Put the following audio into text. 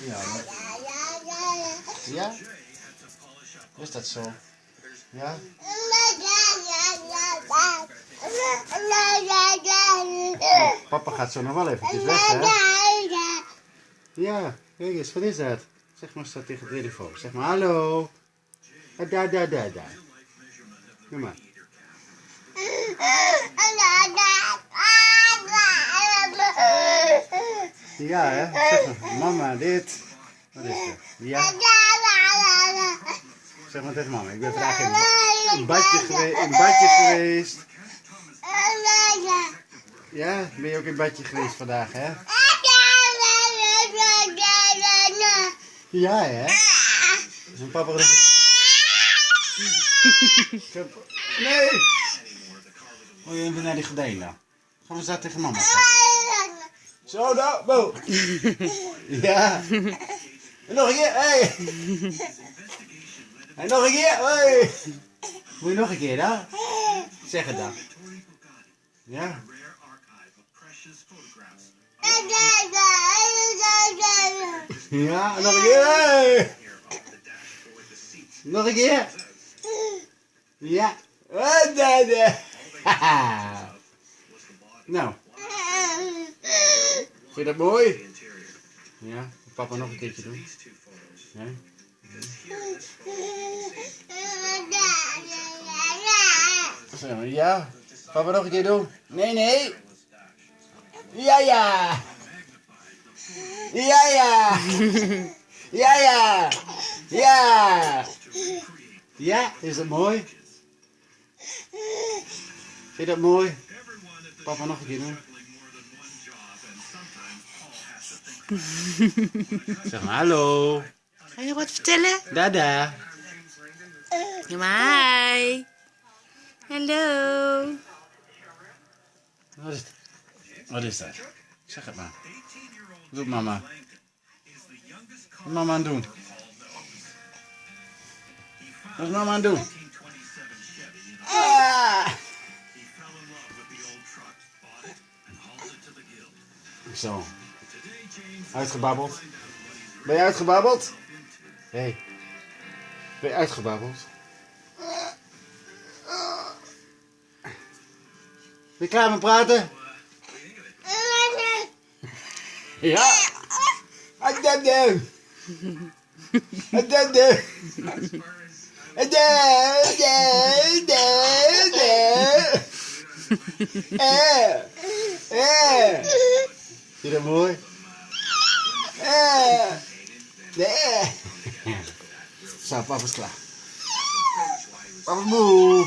Ja. Ja? Is dat zo? Ja? Papa gaat zo nog wel eventjes weg, hè? Ja, kijk eens, wat is dat? Zeg maar, staat tegen de telefoon. Zeg maar, hallo. Daar. Doe maar. Ja, hè? Zeg maar, mama, dit. Wat is dat? Ja? Zeg maar tegen mama, ik ben vandaag in een badje geweest. Ja, ben je ook in badje geweest vandaag, hè? Ja, hè? Zijn papa nog... Nee! Moet je even naar die gordijnen? Gaan we zo tegen mama gaan? Zo, nou, bo! Ja! En nog een keer, hey! En nog een keer, hey! Moet je nog een keer, dan? Zeg het dan. Ja? Ja, nog een keer, hey! Nog een keer! Ja! Nou. Vind je dat mooi? Ja, papa nog een keertje doen. Nee? Ja, papa nog een keer doen. Nee. Ja. Ja, is dat mooi? Vind je dat mooi? Papa nog een keer doen. Zeg maar hallo. Ga je nog wat vertellen? Dada. Ja, maar hi. Hallo. Wat is dat? Zeg het maar. Wat doet mama? Wat is mama aan het doen? Wat is mama aan het doen? Ah! Zo. Uitgebabbeld. Ben je uitgebabbeld? Hé. Hey. Ben je uitgebabbeld? Ben je klaar met praten? Ja. Vind je dat mooi? Zo, papa is klaar. Papa moe.